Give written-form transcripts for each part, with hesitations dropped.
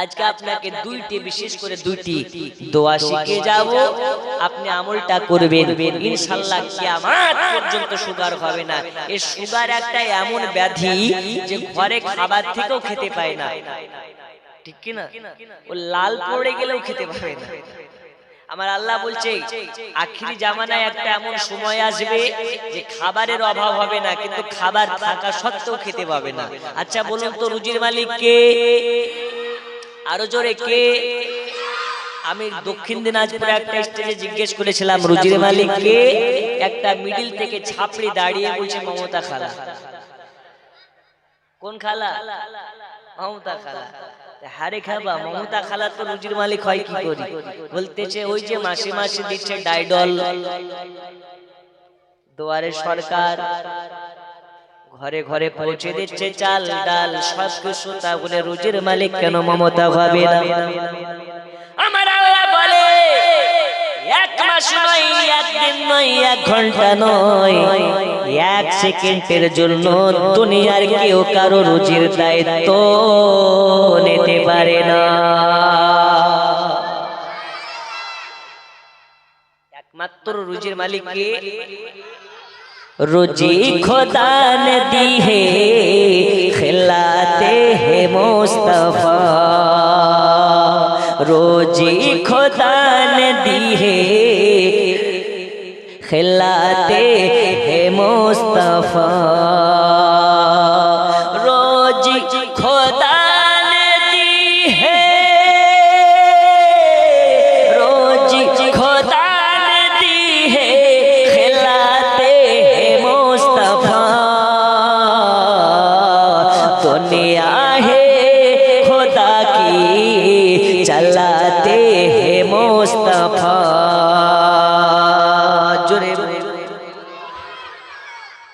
আজকে আপনাকে দুইটি, বিশেষ করে দুইটি দোয়া শিখে যাব, আপনি আমলটা করবেন, ইনশাআল্লাহ কিয়ামত পর্যন্ত সুগার হবে না। এই সুগার একটা এমন ব্যাধি যে ঘরে খাবার থেকেও খেতে পায় না, ঠিক কি না? ও লাল পড়ে গেলেও খেতে পাবে না। আমার আল্লাহ বলছে আখিরি জামানায় একটা এমন সময় আসবে যে খাবারের অভাব হবে না, কিন্তু খাবার থাকা সত্ত্বেও খেতে পাবে না। আচ্ছা বলুন তো রুজির মালিক কে? আরো জোরে কে? আমি দক্ষিণ দিনাজপুরে একটা স্টেজে জিজ্ঞেস করেছিলাম রুজির মালিক কে? একটা মিডিল থেকে ছাপড়ি দাঁড়িয়ে বলছে মমতা খালা। কোন খালা? মমতা খালা। হারে খাবা, মমতা খালা তো রুজির মালিক হয় কি করে? বলতেছে ওই যে মাসে মাসে দিচ্ছে ডাইডল, দুয়ারে সরকার, ঘরে ঘরে পৌঁছে দিচ্ছে চাল ডাল সব কিছু, তা বলে রুজির মালিক কেন মমতা হবে না? আমার আল্লাহ বলে এক মাস নয়, একদিন নয়, এক ঘন্টা নয়, এক সেকেন্ডের জন্য দুনিয়ার কেউ কারো রুজির দায়িত্ব নিতে পারে না। একমাত্র রুজির মালিক কে? रोजी खुदा ने दी है खिलाते हैं मुस्तफा, रोजी खुदा ने दी है खिलाते हैं मुस्तफा, रोजी खुदा ने दी है, रोजी खुदा ने दी है खिलाते हैं मुस्तफा, दुनिया है खुदा की चलाते हैं मुस्तफा।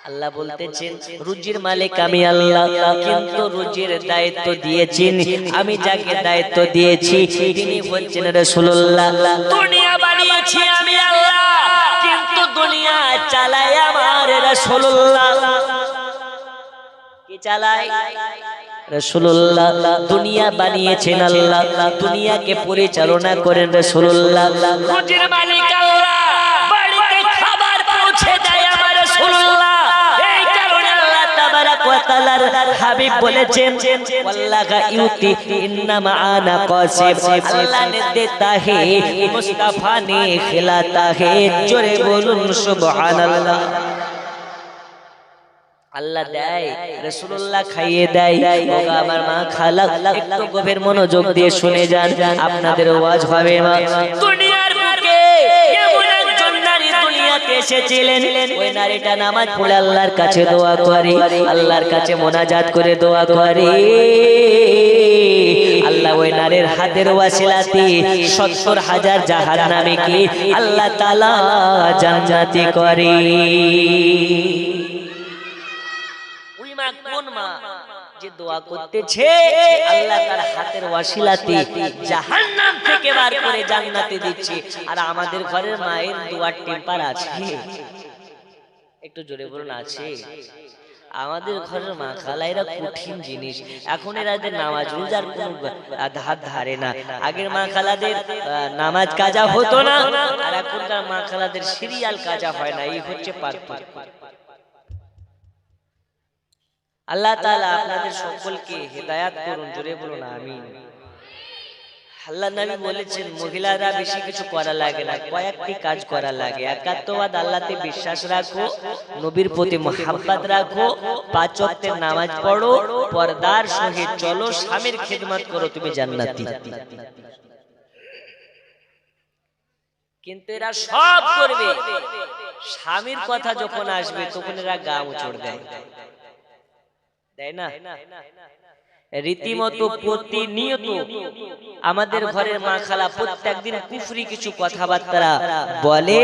আল্লাহ বলতেছেন রুজির মালিক আমি আল্লাহ, কিন্তু রুজির দায়িত্ব দিয়েছেন আমি, যাকে দায়িত্ব দিয়েছি তিনি হচ্ছেন রাসূলুল্লাহ। দুনিয়া বানিয়েছি আমি আল্লাহ, কিন্তু দুনিয়া চালায় আমার রাসূলুল্লাহ। কে চালায়? রাসূলুল্লাহ। দুনিয়া বানিয়েছেন আল্লাহ, দুনিয়াকে পরিচালনা করেন রাসূলুল্লাহ। রুজির মালিক আল্লাহ, বাড়িতে খাবার পৌঁছে দেয় আমার রাসূলুল্লাহ। এই কারণে আল্লাহ তাবারাক ওয়া তাআলার হাবিব বলেছেন ওয়াল্লাহা ইউতি ইন্নামা আনা কাসিব, আল্লাহ ने देता है मुस्तफा ने खिलाता है। জোরে বলুন সুবহানাল্লাহ। আল্লাহ দেয়, রাসূলুল্লাহ খাইয়ে দেয়। ওগো আমার মা খালা, একটু গভীর মনোযোগ দিয়ে শুনে যান, আপনাদের ওয়াজ হবে না। দুনিয়ার বুকে এমন একজন নারী দুনিয়াতে এসেছিলেন, ওই নারীটা নামাজ পড়ে আল্লাহর কাছে দোয়া করে, আল্লাহর কাছে মোনাজাত করে দোয়া করে। আল্লাহ ওই নারীর হাতের ওয়াসিলাতে ৭০,০০০ জাহান্নামীকে আল্লাহ তাআলা জান্নাতি করে। কোন মা যে দোয়া করতেছে আল্লাহ তার হাতের ওয়াসিলাতে জাহান্নাম থেকে বার করে জান্নাতে দিচ্ছে, আর আমাদের ঘরের মায়ের দোয়ার টেম্পার আছে? একটু জোরে বলুন আছে? আমাদের ঘরের মা খালাইরা কঠিন জিনিস। এখন এরা যে নামাজ রোজার কোন ধার ধারে না। আগের মা খালাদের নামাজ কাজা হতো না, আর এখনকার মা খালাদের সিরিয়াল কাজা হয় না। এই হচ্ছে পার্থক্য। আল্লাহ তাআলা আপনাদের সকলকে হেদায়েত করুন, জোরে বলুন আমিন। আল্লাহ নবী বলেছেন মহিলারা বেশি কিছু করা লাগে না, কয়েকটি কাজ করা লাগে। একাত্মবাদ, আল্লাহতে বিশ্বাস রাখো, নবীর প্রতি মুহাব্বত রাখো, ৫ ওয়াক্তের নামাজ পড়ো, পর্দার সহিত চলো, স্বামীর খিদমত করো, তুমি জান্নাতি। কিন্তু এরা সব করবে, স্বামীর কথা যখন আসবে তখন এরা গা উচড় দেয়, তাই না? রীতিমতো প্রতিনিয়ত আমাদের ঘরের মা খালা প্রত্যেকদিন কুফরি কিছু কথাবার্তা বলে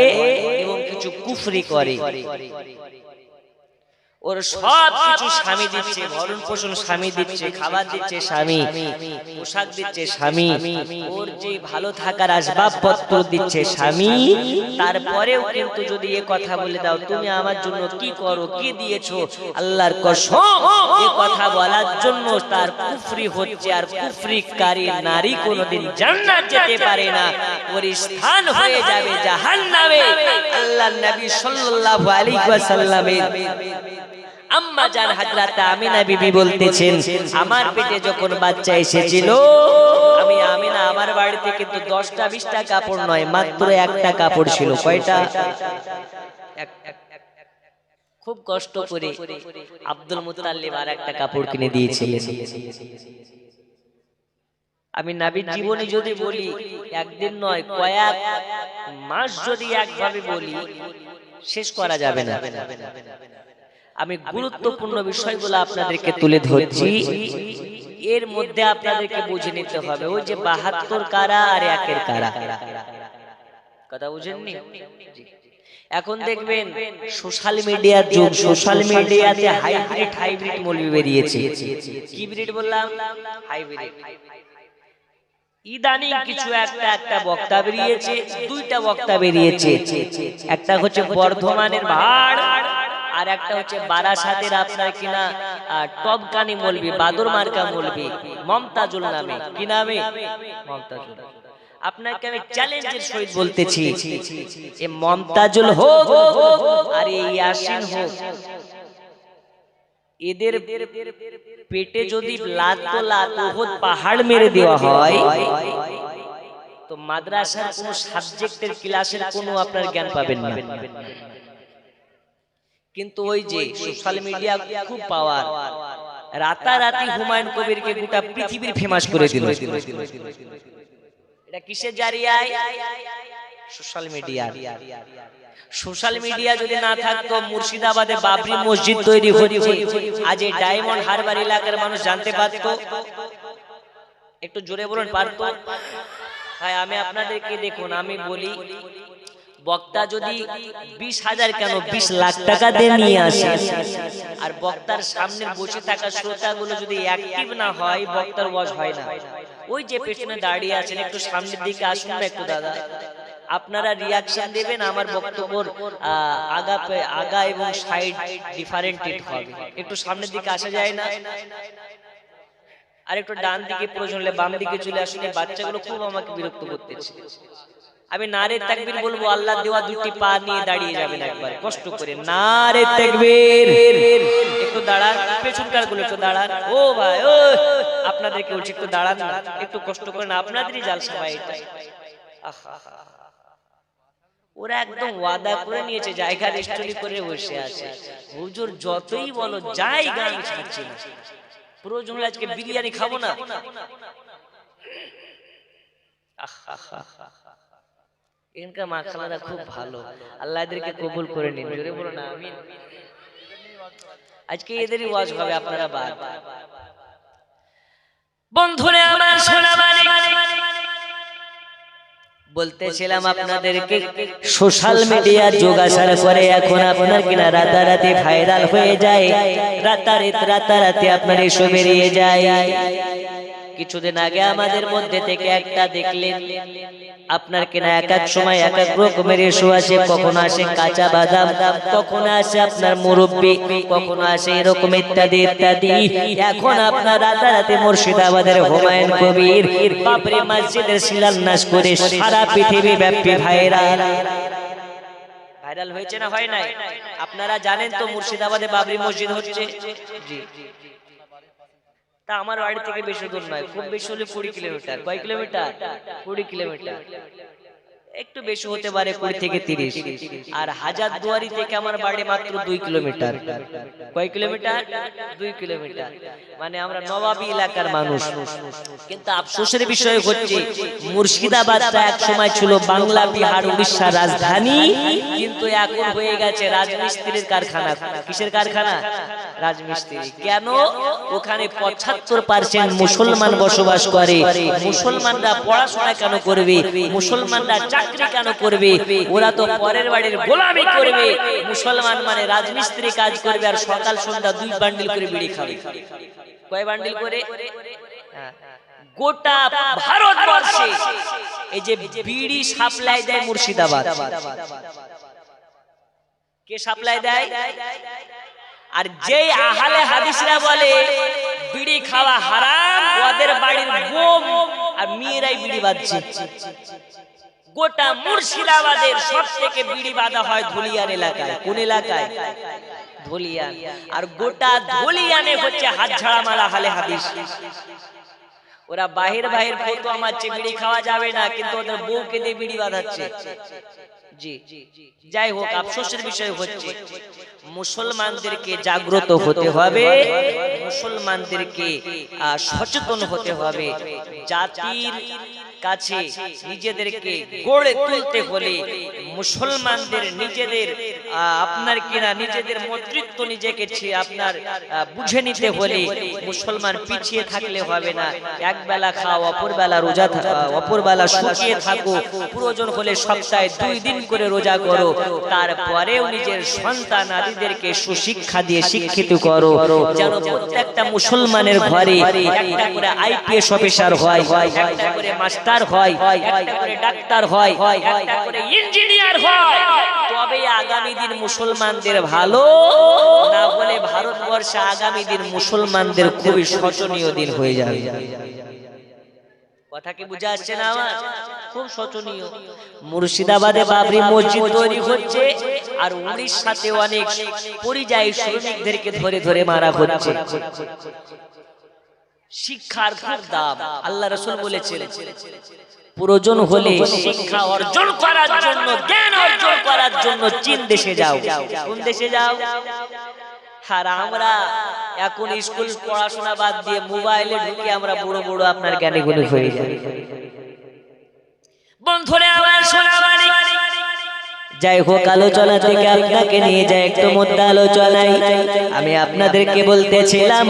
এবং কিছু কুফরি করে। ওর সব কিছু স্বামী দিচ্ছে, ভরণ পোষণ স্বামী দিচ্ছে, খাবার দিচ্ছে স্বামী, পোশাক দিচ্ছে স্বামী, ওর যে ভালো থাকার আসবাবপত্র দিচ্ছে স্বামী, তারপরেও কিন্তু যদি এ কথা বলে দাও তুমি আমার জন্য কি করো, কি দিয়েছো, আল্লাহর কসম এ কথা বলার জন্য তার কুফরি হচ্ছে। আর কুফরিকারী নারী কোনোদিন জান্নাত যেতে পারে না, ওর স্থান হয়ে যাবে জাহান্নামে। আল্লাহর নবী সাল্লাল্লাহু আলাইহি ওয়াসাল্লামের আম্মা জান হযরত আমিনা বিবি বলতেছেন, আমার পেটে যখন বাচ্চা এসেছিল, আমি আমিনা আমার বাড়িতে কিন্তু 10টা 20টা কাপড় নয়, মাত্র একটা কাপড় ছিল। কয়টা? খুব কষ্ট করে আব্দুল মুত্তালিব আর একটা কাপড় কিনে দিয়েছিলেন। আমি নবীর জীবনী যদি বলি, একদিন নয় কয়েক মাস যদি একভাবে বলি শেষ করা যাবে না। আমি গুরুত্বপূর্ণ বিষয়গুলো আপনাদেরকে তুলে ধরছি, এর মধ্যে আপনাদেরকে বুঝে নিতে হবে ওই যে 72 কারা আর একের কারা। কথা বুঝেননি? এখন দেখবেন সোশ্যাল মিডিয়ার যুগ, সোশ্যাল মিডিয়াতে হাইব্রিড মৌলবি বেরিয়েছে। কি ব্রিড বললাম? হাইব্রিড। ইদানিং কিছু একটা বক্তা বেরিয়েছে, দুইটা বক্তা বেরিয়েছে, একটা হচ্ছে বর্ধমানের ভাড় আর একটা হচ্ছে বারাসাতের আপনার কিনা টপকানি মৌলবি, বাদর মার্কা মৌলবি, মমতাজুল নামে। কি নামে? মমতাজুল। আপনাকে আমি চ্যালেঞ্জের সহিত বলতেছি, এ মমতাজুল হোক আর এই ইয়াসিন হোক, এদের পেটে যদি লাত উহুদ পাহাড় মেরে দেওয়া হয় তো মাদ্রাসার কোন সাবজেক্টের ক্লাসের কোনো আপনার জ্ঞান পাবেন না। কিন্তু ওই যে সোশ্যাল মিডিয়া খুব পাওয়ার, রাতারাতি হুমায়ুন কবিরকে গোটা পৃথিবীর ফেমাস করে দিল। এটা কিসের জারিয়ায়? Social media. সোশ্যাল মিডিয়া যদি না থাকতো মুর্শিদাবাদে বাবরি মসজিদ তৈরি হচ্ছে, আজ এই ডায়মন্ড হারবার এলাকার মানুষ জানতে পারতো? একটু জোরে বলুন, পারতো? হ্যাঁ, আমি আপনাদেরকে দেখুন, আমি বলি বক্তা যদি 20,000 কেন 20 লাখ টাকা দিয়ে নিয়ে আসে, আর বক্তার সামনে বসে থাকা শ্রোতাগুলো যদি অ্যাক্টিভ না হয়, বক্তার ওয়াজ হয় না। ওই যে পেছনে দাঁড়িয়ে আছেন, একটু সামনের দিকে আসুন না একটু দাদা, আপনারা রিয়াকশন দেবেন, আমার বক্তব্যের আগা এবং সাইড ডিফারেন্টেড হবে। একটু সামনের দিকে আসা যায় না? আর একটু ডান দিকে প্রয়োজন হলে বাম দিকে চলে আসুন। বাচ্চাগুলো খুব আমাকে বিরক্ত করতেছে। আমি নারে তাকবীর বলবো, আল্লাহ দেওয়া দুটি পা নিয়ে দাঁড়িয়ে যাবেন একবার কষ্ট করে, নারে তাকবীর। একটু দাঁড়ান, পেছনকার গুলো একটু দাঁড়ান। ও ভাই, ও আপনাদেরকে বলছি একটু দাঁড়ান না, একটু কষ্ট করেন, আপনাদেরই জালসা ভাই এটা। ওরা একদম ওয়াদা করে নিয়েছে, জায়গা রেস্টরি করে বসে আছে। হুজুর যতই বলো জায়গা আমি ছাড়ছি না, প্রয়োজন হলে আজকে বিরিয়ানি খাবো না। এখানকার মাখানারা খুব ভালো, আল্লাহ এদেরকে কবুল করে নিন। জোরে বলো না আমিন। আজকে এদেরই ওয়াজ হবে, আপনারা বাদ। বন্ধুরে আমার সোনা মানিক, বলতেছিলাম আপনাদেরকে সোশ্যাল মিডিয়া যুগ আসার পরে এখন আপনার কিনা রাতারাতি ভাইরাল হয়ে যায়, রাতারাতি আপনার এসব বেরিয়ে যায়। কিছুদিন আগে আমাদের মধ্যে থেকে একটা দেখলেন আপনার কিনা এক এক সময় এক এক রকমের ইস্যু আসে, কখনো আসে কাঁচা বাদাম, কখনো আসে আপনার মুরব্বি, কখনো আসে এরকম ইত্যাদি ইত্যাদি। এখন আপনার রাতারাতি মুর্শিদাবাদের হুমায়ুন কবির বাবরি মসজিদের শিলান্যাস করে সারা পৃথিবী ব্যাপী ভাইরাল হয়েছে না হয় নাই? আপনারা জানেন তো মুর্শিদাবাদে বাবরি মসজিদ হচ্ছে। জি, তা আমার বাড়ি থেকে বেশি দূর নয়, খুব বেশি হলে 20 কিলোমিটার। কয় কিলোমিটার? 20 কিলোমিটার, একটু বেশি হতে পারে 20 থেকে 30। আর হাজারদুয়ারি থেকে আমার বাড়ি মাত্র 2 কিলোমিটার। কয় কিলোমিটার? 2 কিলোমিটার। মানে আমরা নবাবী এলাকার মানুষ। কিন্তু আফসোসের বিষয় হচ্ছে মুর্শিদাবাদটা এক সময় ছিল বাংলা, বিহার, উড়িষ্যার রাজধানী, কিন্তু এখন হয়ে গেছে রাজমিস্ত্রির কারখানা। কিসের কারখানা? রাজমিস্ত্রি। কেন? ওখানে 75% মুসলমান বসবাস করে। মুসলমানরা পড়াশোনা কেন করবে? মুসলমানরা চাকরি কেন করবে? ওরা তো পরের বাড়ির গোলামি করবে। মুসলমান মানে রাজমিস্ত্রি কাজ করবে আর সকাল সন্ধ্যা 2 বান্ডিল করে বিড়ি খাবে। কয় বান্ডিল করে? গোটা ভারতবর্ষে এই যে বিড়ি সাপ্লাই দেয় মুর্শিদাবাদ। কে সাপ্লাই দেয়? আর যেই আহলে হাদিসরা বলে বিড়ি খাওয়া হারাম, ওদের বাড়ির বউ আর মেয়েরাই বিড়ি বাঁধছে। গোটা মুর্শিদাবাদের সবথেকে বিড়ি বাঁধা হয় ধুলিয়ান এলাকায়। কোন এলাকায়? ধুলিয়ান। আর গোটা ধুলিয়ানে হচ্ছে হাতঝাড়া মারা আহলে হাদিস। ওরা বাহির বাহির ফতোয়া মারছে বিড়ি খাওয়া যাবে না, কিন্তু ওদের বউকে দিয়ে বিড়ি বাঁধাচ্ছে। জি, যাই হোক, আফসোসের বিষয় হচ্ছে মুসলমানদেরকে জাগ্রত হতে হবে, মুসলমানদেরকে সচেতন হতে হবে। জাতির কাছে নিজেদেরকে গড়ে তুলতে হলে মুসলমানদের নিজেদের আপনার কিনা নিজেদের নেতৃত্ব নিজেকে আপনার বুঝে নিতে হলে মুসলমান পিছিয়ে থাকলে হবে না। এক বেলা খাও, অপর বেলা রোজা, অপর বেলা শুকিয়ে থাকো, প্রয়োজন হলে সপ্তাহে 2 দিন করে রোজা করো। তারপরেও নিজের সন্তান আদিদেরকে সুশিক্ষা দিয়ে শিক্ষিত করো, যেন প্রত্যেকটা মুসলমানের ঘরে একটা করে আইপিএস অফিসার হয়, একটা করে মাস্টার হয়, একটা করে ডাক্তার হয়, একটা করে ইঞ্জিনিয়ার হয়। তবে আগামী দিন মুসলমানদের ভালো, না হলে ভারতবর্ষে আগামী দিন মুসলমানদের খুবই শোচনীয় দিন হয়ে যাবে। কথা কি বুঝা যাচ্ছে না আমার? খুব শোচনীয়। মুর্শিদাবাদে বাবরি মসজিদ তৈরি হচ্ছে, আর উড়িষ্যাতে অনেক পরিযায়ী শ্রমিকদেরকে ধরে ধরে মারা হচ্ছে। শিক্ষার খুব দাম। আল্লাহ রাসূল বলেছেন প্রয়োজন হলে শিক্ষা অর্জন করার জন্য, জ্ঞান অর্জন করার জন্য চীন দেশে যাও। কোন দেশে যাও? আর আমরা এখন স্কুল পড়াশোনা বাদ দিয়ে মোবাইলে ঢুকে আমরা বড় বড় আপনার জ্ঞানী গুণী হয়ে যাই। বন্ধুরা আমার সোনাবাড়ি, যাই হোক, আলোচনা থেকে আপনাকে নিয়ে যায় একটু মুদ্রা আলোচনায়। আমি আপনাদেরকে বলতেছিলাম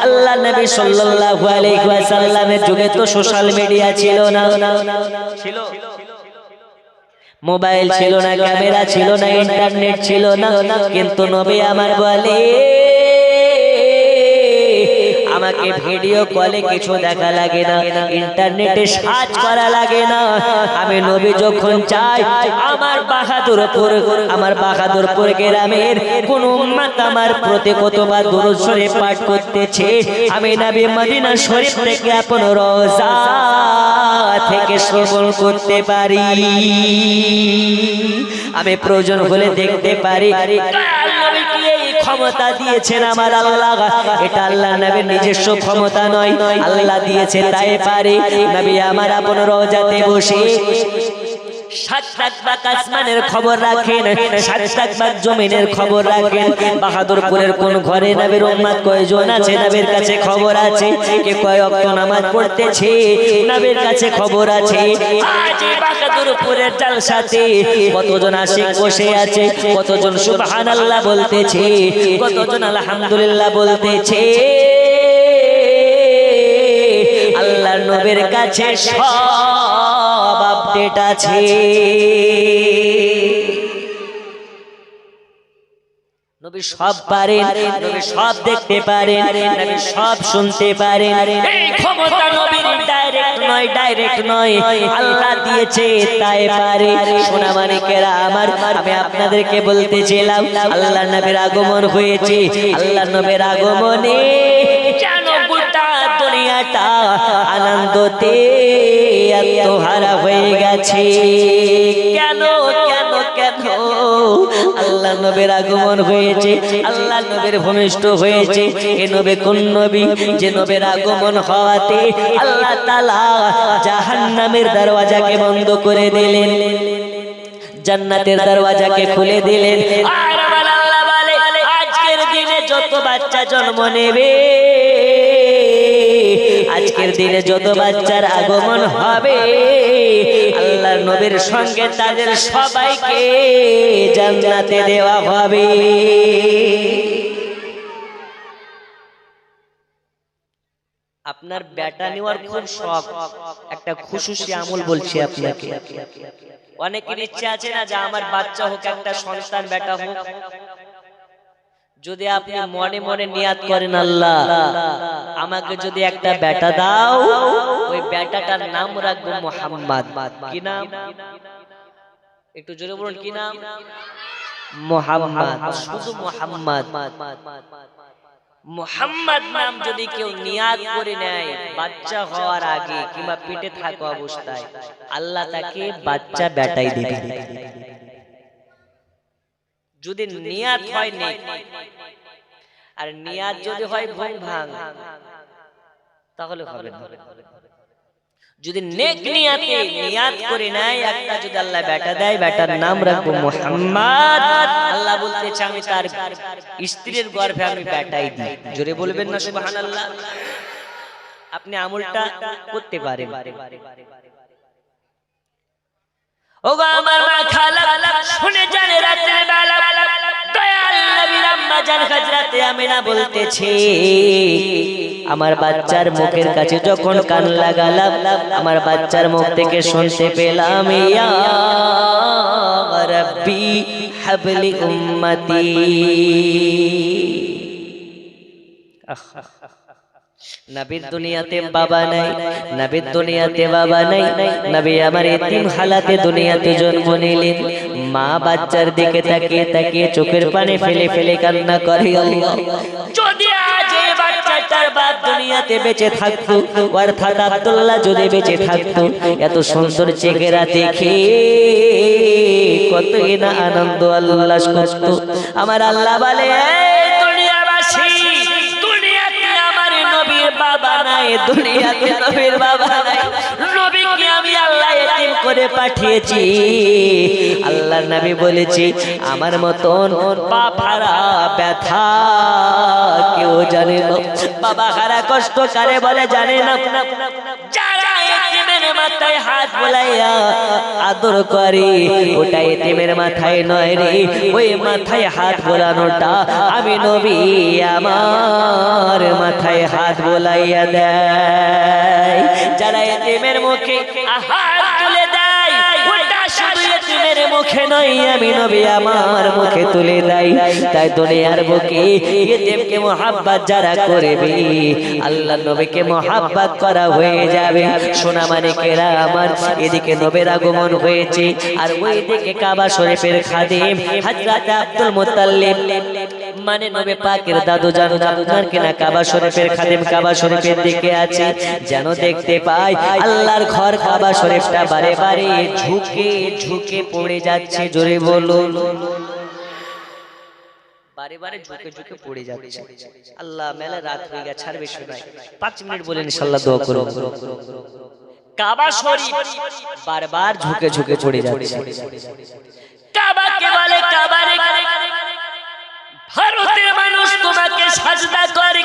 আল্লাহ নবী সাল্লাল্লাহু আলাইহি ওয়াসাল্লামের যুগে তো সোশ্যাল মিডিয়া ছিল না, ছিল মোবাইল ছিল না, ক্যামেরা ছিল না, ইন্টারনেট ছিল না, কিন্তু নবী আমার বলে আমাকে ভিডিও কলে কিছু দেখা লাগে না, ইন্টারনেটে সার্চ করা লাগে না। আমি নবী যখন চাই আমার বাহাদুরপুর গ্রামের কোন উম্মত আমার প্রতি কতবার দুরূদ শরীফ পাঠ করতেছে, আমি নবী মদিনা শরীফ থেকে আপন রওজা থেকে শ্রবণ করতে পারি। আমি প্রয়োজন হলে দেখতে পারি। ক্ষমতা দিয়েছেন আমার আল্লাহ, এটা আল্লাহ নবীর নিজস্ব ক্ষমতা নয়, আল্লাহ দিয়েছে তাই পারে। নবী আমার আপন রওজাতে বসে 7 ভাগ আসমানের খবর রাখেন, 7 ভাগ জমিনের খবর রাখেন। বাহাদুরপুরের কোন ঘরে নবীর উম্মত কয়জন আছে নবীর কাছে খবর আছে, কে কয় ওয়াক্ত নামাজ পড়তেছে নবীর কাছে খবর আছে। আজ বাহাদুরপুরের জালসাতে কতজন আশিক বসে আছে, কতজন সুবহানাল্লাহ বলতেছে, কতজন আলহামদুলিল্লাহ বলতেছে। আল্লাহর নবীর কাছে সব আপডেট আছে। নবী সব পারেন, নবী সব দেখতে পারেন, নবী সব শুনতে পারেন। এই ক্ষমতা নবীর ডাইরেক্ট নয়, আল্লাহ দিয়েছে তাই পারে। সোনা মানিকেরা আমার, আমি আপনাদেরকে বলতেছিলাম আল্লাহর নবীর আগমন হয়েছে। আল্লাহর নবীর আগমনে যেন গোটা দুনিয়াটা আনন্দতে আত্মহারা হয়ে গেছে। কেন কেন কেন? আল্লাহ নবীর আগমন হয়েছে, আল্লাহ নবীর ভূমিষ্ঠ হয়েছে। এ নবী কোন নবী? যে নবীর আগমন হওয়াতে আল্লাহ তাআলা জাহান্নামের দরওয়াজাকে বন্ধ করে দিলেন, জান্নাতের দরওয়াজাকে খুলে দিলেন। আর আমার আল্লাহ বলে আজকের দিনে যত বাচ্চা জন্ম নেবে, আজকের দিনে যত বাচ্চার আগমন হবে, আল্লাহর নবীর সঙ্গে তাদের সবাইকে জান্নাতে দেওয়া হবে। আপনার বেটা নেওয়ার খুব শখ, একটা খুশুসি আমল বলছি আপনাকে। অনেকের ইচ্ছা আছে না যে আমার বাচ্চা হোক, একটা সন্তান বেটা হোক। যদি আপনি মনে মনে নিয়াত করেন আল্লাহ আমাকে যদি একটা বেটা দাও, ওই বেটাটার নাম রাখবো মুহাম্মদ। কি নাম? একটু জোরে বলুন, কি নাম? মুহাম্মদ, শুধু মুহাম্মদ। মুহাম্মদ নাম যদি কেউ নিয়াত করে নেয় বাচ্চা হওয়ার আগে কিংবা পেটে থাকা অবস্থায়, আল্লাহ তাকে বাচ্চা বেটাই দিবে। যদি নিয়াত হয় নেক, আর নিয়াত যদি হয় ভুল ভাঙ, তাহলে হবে না। যদি নেক নিয়াতে নিয়াত করে নেয় একটা যদি আল্লাহ বেটা দেয়, বেটার নাম রাখবো মুহাম্মদ। আল্লাহ বলতেছে আমি তার স্ত্রীর গর্ভে আমি বেটাই দিই। জোরে বলবেন না সুবহানাল্লাহ? আপনি আমলটা করতে পারেন। ওগো আমার মা খালা শুনে জানে রাতের বেলা দয়াল নবীর আম্মা জান হযরতে আমিনা বলতেছে আমার বাচ্চার মুখের কাছে যখন কান লাগালাম, আমার বাচ্চার মুখ থেকে শুনতে পেলাম ইয়া রাব্বি হাবলি উম্মতি। নবীর দুনিয়াতে বাবা নাই, নবীর দুনিয়াতে বাবা নাই, নবী আমার এতিম হালাতে দুনিয়াতে জন্ম নিলেন। মা বাচ্চার দিকে তাকিয়ে তাকিয়ে চোখের পানি ফেলে ফেলে কান্না করে, আল্লাহ যদি আজ এই বাচ্চাটার বাপ দুনিয়াতে বেঁচে থাকতো, অর্থাৎ আব্দুল্লাহ যদি বেঁচে থাকতো, এত সুন্দর চেহারা দেখে কতই না আনন্দ উল্লাস করত। আমার আল্লাহ বলে বাবা নাই, দুনিয়াতে নবীর বাবা নাই, নবীকে আমি আল্লাহ এতিম করে পাঠিয়েছি। আল্লাহর নবী বলেছি আমার মতন বাপ হারা ব্যথা কেউ জানে না। বাবা হারা কষ্ট কারে বলে জানে না। যারা এতিমের মাথায় হাত বোলাইয়া আদর করে, ওটা এতিমের মাথায় নয় রে, ওই মাথায় হাত বোলানোটা আমি নবী আমার মাথায় হাত বোলাইয়া দেয়। যারা এতিমের মুখে হাত তুলে দেয়, ওটা শুধু এতিমের মুখে নয়, আমি নবী আমার মুখে তুলে দেয়। তাই দুনিয়ার বুকে এতিমকে মুহাব্বত যারা করবে, আল্লাহ নবীকে মুহাব্বত করা হয়ে যাবে। সোনা মানিকেরা আমার, এদিকে নবীর আগমন হয়েছে, আর ওই দিকে কাবা শরীফের খাদিম হযরত আব্দুল মুত্তালিব মানে নবী পাকের দাদু জান আপনার কিনা কাবা শরীফের খাদিম কাবা শরীফের দিকে আছে, যেন দেখতে পাই আল্লাহর ঘর কাবা শরীফটা বারে বারে ঝুঁকে ঝুঁকে পড়ে যাচ্ছে। জোরে বলুন, বারে বারে ঝুঁকে ঝুঁকে পড়ে যাচ্ছে। আল্লাহ মেলা রাত হয়ে গেছে, ছাড়বে শোনাই 5 মিনিট বলে ইনশাআল্লাহ দোয়া করুন। কাবা শরীফ বারবার ঝুঁকে ঝুঁকে পড়ে যাচ্ছে। কাবাকে বলে কাবারে, ভারতের মানুষ তোমাকে সাজদা করে,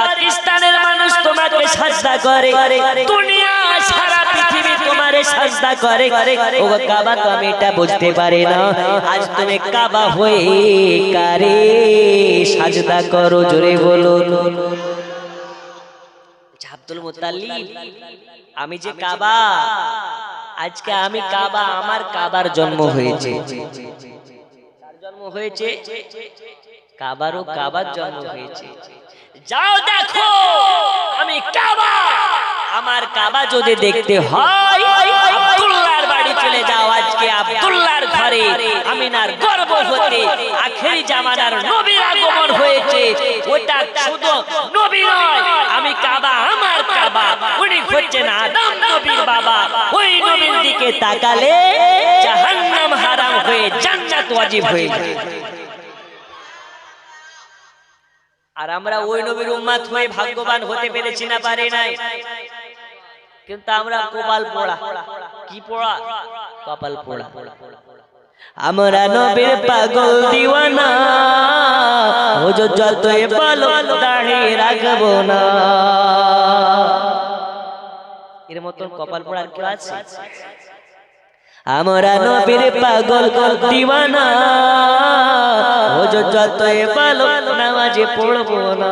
পাকিস্তানের মানুষ তোমাকে সাজদা করে, দুনিয়া সারা পৃথিবী তোমারে সাজদা করে। ও কাবা তো আমি এটা বুঝতে পারি না, আজ তুমি কাবা হয়ে কারে সাজদা করো? জোরে বলুন। আব্দুল মুত্তালিব আমি যে কাবা, আজকে আমি কাবা, আমার কাবার জন্ম হয়েছে। কার জন্ম হয়েছে? কাবারও কাবার জন্ম হয়েছে। যাও দেখো আমি কাবা, আমার কাবা যদি দেখতে হয় আব্দুল্লাহর বাড়ি চলে যাও। আজকে আব্দুল্লাহর ঘরে আমিনার গর্ভ হতে আখেরি জামানার নবীর আগমন হয়েছে। ওটা শুধু নবী নয়, আমি কাবা, আমার কাবা। উনি হচ্ছেন আদম নবীর বাবা। ওই নবীর দিকে তাকালে জাহান্নাম হারাম হয়ে জান্নাত ওয়াজিব হয়ে যায়। আর আমরা ওই নবীর উম্মত হয়ে ভাগ্যবান হতে পেরেছি না পারি নাই? কিন্তু আমরা কপাল পোড়া। কি পোড়া? কপাল পোড়া। আমরা নবীর পাগল দিওয়ানা, হুজুর যতই বলো দাঁড়ি রাখবো না। এর মতন কপাল পোড়া আর কেউ আছে? আমরা নবীর পাগল দিওয়ানা, হুজুর যতই বলো নামাজে পড়বো না।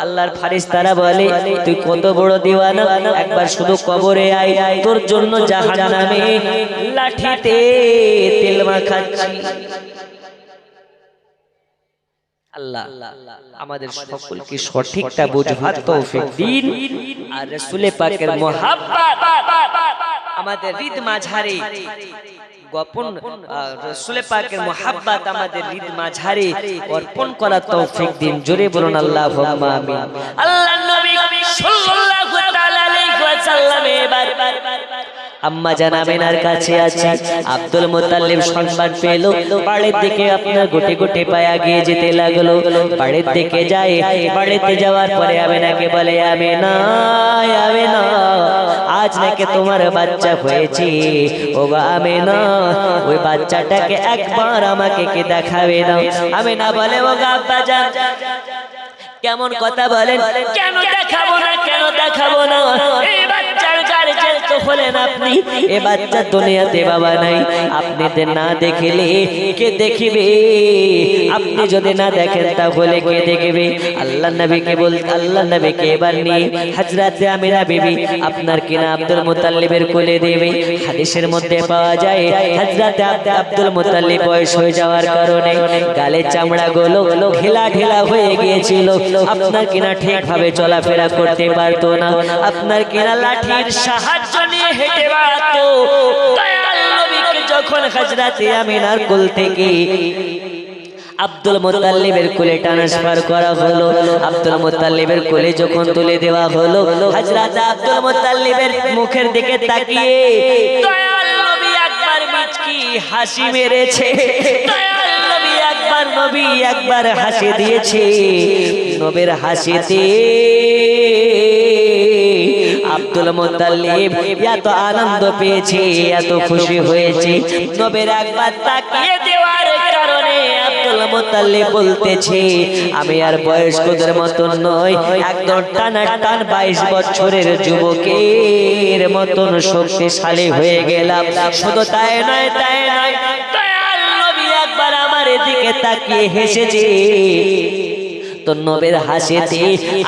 আল্লাহর ফারিস্তারা বলে তুই কত বড় দিওয়ানা, একবার শুধু কবরে আয়, তোর জন্য জাহান্নামে লাঠিতে তেল মাখাচ্ছি। আল্লাহ আমাদের সকলকে সঠিকটা বুঝবার তৌফিক দিন, আর রাসূল পাকের মুহাব্বত আমাদের হৃদ মাঝারে গোপন, রাসূল পাকের মুহাব্বত আমাদের হৃদ মাঝারে অর্পণ করার তৌফিক দিন। জোরে বলুন আল্লাহুম্মা আমিন। আল্লাহর নবী সাল্লাল্লাহু তাআলা আলাইহি ওয়াসাল্লাম এবার আম্মা জান আমিনার কাছে আছে। আব্দুল মুত্তালিব সংবাদ পেল, বাড়ির দিকে আপনার গোটে গোটে পায়া গিয়ে যেতে লাগলো। বাড়ির দিকে যায়, বাড়িতে যাওয়ার পরে আমিনাকে বলে, আমিনা আমিনা আজ নাকি তোমার বাচ্চা হয়েছে, ও গো আমিনা ওই বাচ্চাটাকে একবার আমাকে কি দেখাবে না? আমিনা বলে, ও গো আব্বা জান কেমন কথা বলেন, কেন দেখাবো না, কেন দেখাবো না? এই বাচ্চার গার্জিয়ান তো হলেন আপনি, এ বাচ্চা দুনিয়াতে বাবা নাই, আপনি না দেখলে কে দেখিবে? আপনি যদি না দেখেন তাহলে কে দেখবে? আল্লাহ নবীকে বলতে, আল্লাহ নবীকে এবার নিয়ে হযরতে আমিনা বিবি আপনার কিনা আব্দুল মুত্তালিবের কোলে দেবে। হাদিসের মধ্যে পাওয়া যায় হযরতে আব্দুল মুত্তালিব বয়স হয়ে যাওয়ার কারণে গালের চামড়াগুলো ঢিলা ঢিলা হয়ে গিয়েছিল, আপনার কিনা ঠিকভাবে চলাফেরা করতে পারতো না, আপনার কিনা লাঠির সাহায্য নিয়ে হেঁটে বেড়াতো। দয়াল নবীকে যখন হযরতে আমিনার কোল থেকে আব্দুল মুত্তালিবের কোলে ট্রান্সফার করা হলো, আব্দুল মুত্তালিবের কোলে যখন তুলে দেওয়া হলো, হযরত আব্দুল মুত্তালিবের মুখের দিকে তাকিয়ে দয়াল নবী একবার মিচকি হাসি মেরেছে। দয়াল নবী একবার হাসি দিয়েছে। নবীর হাসিতে আব্দুল মুত্তালিব এত আনন্দ পেয়েছে, এত খুশি হয়েছে। নবীর একবার তাকিয়ে দেওয়ার কারণে আব্দুল মুত্তালিব বলতেছে, আমি আর বয়স্কদের মতন নই, একদম টানাটান 22 বছরের যুবকের মতন শক্তিশালী হয়ে গেলাম। শুধু তাই নয়, দয়াল নবী একবার আমার দিকে তাকিয়ে হেসেছে। তো নবীর হাসিতে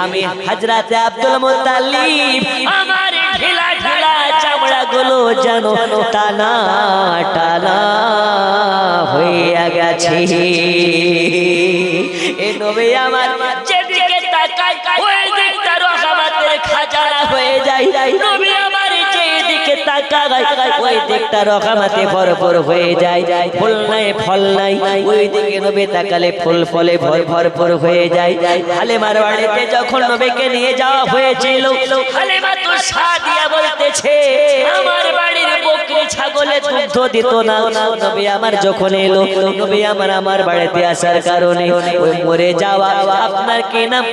আমি হযরতে আব্দুল মুত্তালিব আমার ঢিলা ঢিলা চামড়াগুলো যেন টানা টানা হয়ে গেছে। এই নবী আমার যেদিকে তাকায় ওই দিকটা রহমতের খাজানা হয়ে যায়। নবী আমার যেদিকে তাকায় ওই দিকটা রহমতে ভরপুর হয়ে যায়। ফুল নাই ফল নাই, ওই দিকে নবী তাকালে ফুল ফলে ভরপুর হয়ে যায়। হালিমার বাড়িতে যখন নবীকে নিয়ে যাওয়া হয়েছিল, হালিমা তো সাদিয়া বলতেছে, আমার বাড়ির বকরি ছাগলে দুধ দিত না। নবী আমার যখন এলো, নবী আমার বাড়িতে আসার কারণে ওই মরে যাওয়া আপনার কি নাম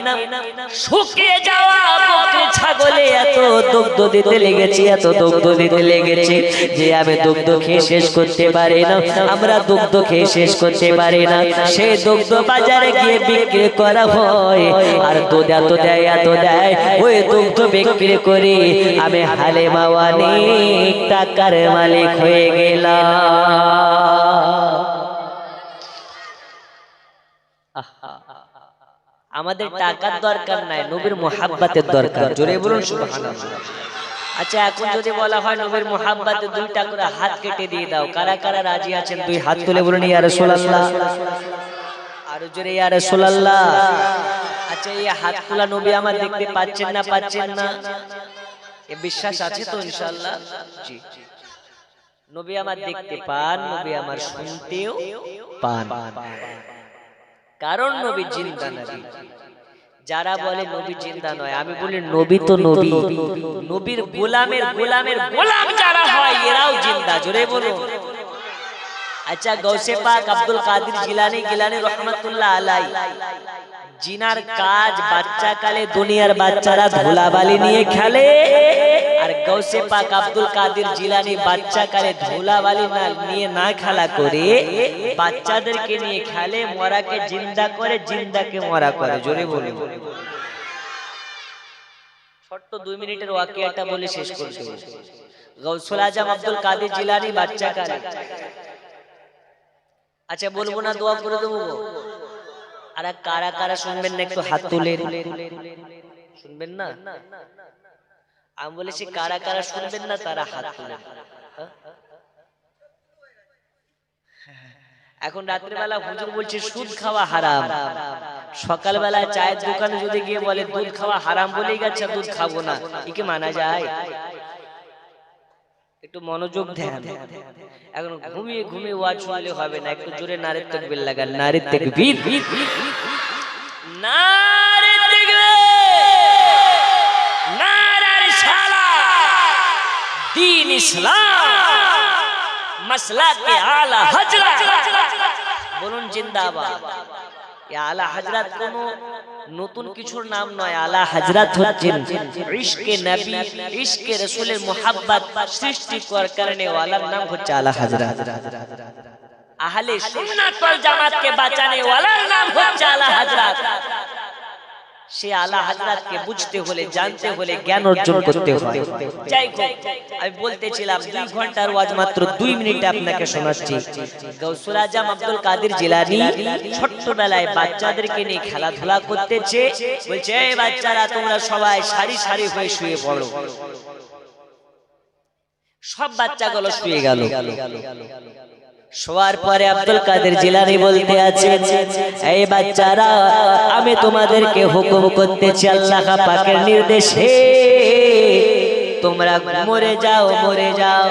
শুকিয়ে যাওয়া বকরি ছাগলে এত দুধ দিতে লেগেছে, এত দুধ দিতে লেগেছে যে আমি দুধ খেয়ে শেষ করতে পারি না। আমরা দুধ খেয়ে শেষ করতে পারি না। সেই দুধ বাজারে গিয়ে বিক্রি করা হয়, আর দুধ এত দেয়, ওই দুধ বিক্রি করে আমি হালিমা অনেক টাকার মালিক হয়ে গেলাম। আমাদের টাকার দরকার নাই, নবীর মুহাব্বতের দরকার। জোরে বলুন সুবহানাল্লাহ। আচ্ছা, এখন যদি বলা হয় নবীর মুহাব্বতে 2টা করে হাত কেটে দিয়ে দাও, কারা কারা রাজি আছেন? 2 হাত তুলে বলুন ইয়া রাসূলুল্লাহ। আরো জোরে ইয়া রাসূলুল্লাহ। আচ্ছা, এই হাত তোলা নবী আমার দেখতে পাচ্ছেন না? এ বিশ্বাস আছে তো ইনশাআল্লাহ? জি, নবী আমার দেখতে পান, নবী আমার শুনতেও পান, কারণ নবী জিন্দা নবী। যারা বলে নবী জিন্দা নয়, আমি বলি নবী তো নবী, নবীর গোলামের গোলাম যারা হয় এরাও জিন্দা। জোরে বলুন। আচ্ছা, গৌসে পাক আব্দুল কাদের জিলানী রহমাতুল্লাহ আলাই, জিনার কাজ বাচ্চাকালে দুনিয়ার বাচ্চারা ধুলাবালি নিয়ে খেলে, আর গৌসে পাক আব্দুল কাদের জিলানী বাচ্চাকালে ধুলাবালি নিয়ে না খেলা করে বাচ্চাদেরকে নিয়ে খেলে, মরাকে জিন্দা করে, জিন্দাকে মরা করে। জোরে বলুন। ছোট্ট 2 মিনিটের ওয়াকিয়াটা বলে শেষ করে দেব। গৌসুল আজম আব্দুল কাদের জিলানী বাচ্চাকালে, আচ্ছা বলবো না, দোয়া করে দেবো। আর কারা কারা শুনবেন না একটু হাত তুলে শুনবেন না? আমি বলেছি কারা কারা শুনবেন না তারা হাত তুলে। এখন রাত্রিবেলা হুজুর বলছে সুদ খাওয়া হারাম, সকালবেলা চায়ের দোকানে যদি গিয়ে বলে দুধ খাওয়া হারাম বলেই গেছে দুধ খাবো না, একে মানা যায়? একটু মনোযোগ দেন। এখন ঘুমিয়ে ঘুমিয়ে ওয়াজ শুনলে হবে না, একটু জোরে নারে তাকবীর লাগান। নারে তাকবীর, নারে তাকবীর, নারে রিসালাত, দ্বীন ইসলাম, মাসলাকে আলা হযরত বলুন জিন্দাবাদ। এই আলা হযরত কোন নতুন কিছুর নাম নয়। আলা হযরত হচ্ছেন ইশকে নবী, ইশকে রাসূলের মুহাব্বত সৃষ্টি করার কারণে ওয়ালার নাম হচ্ছে আলা হযরত। আহলে সুন্নাত ওয়াল জামাতকে বাঁচানে ওয়ালার নাম হচ্ছে আলা হযরত। সে আলা হযরতকে বুঝতে হলে, জানতে হলে জ্ঞান অর্জন করতে হয়। যাই হোক, আমি বলতেছিলাম 2 ঘন্টার ওয়াজ মাত্র 2 মিনিটে আপনাকে শোনাচ্ছি। গাউসুল আজম আব্দুল কাদের জিলানী ছোট্টবেলায় বাচ্চাদেরকে নিয়ে খেলাধুলা করতেছে, বলছে এই বাচ্চারা তোমরা সবাই সারি সারি হয়ে শুয়ে পড়ো। সব বাচ্চাগুলো শুয়ে গেল। শোয়ার পরে আব্দুল কাদের জিলানী বলতে আছেন, এই বাচ্চারা আমি তোমাদেরকে হুকুম করতেছি আল্লাহ পাকের নির্দেশে, তোমরা মরে যাও, মরে যাও।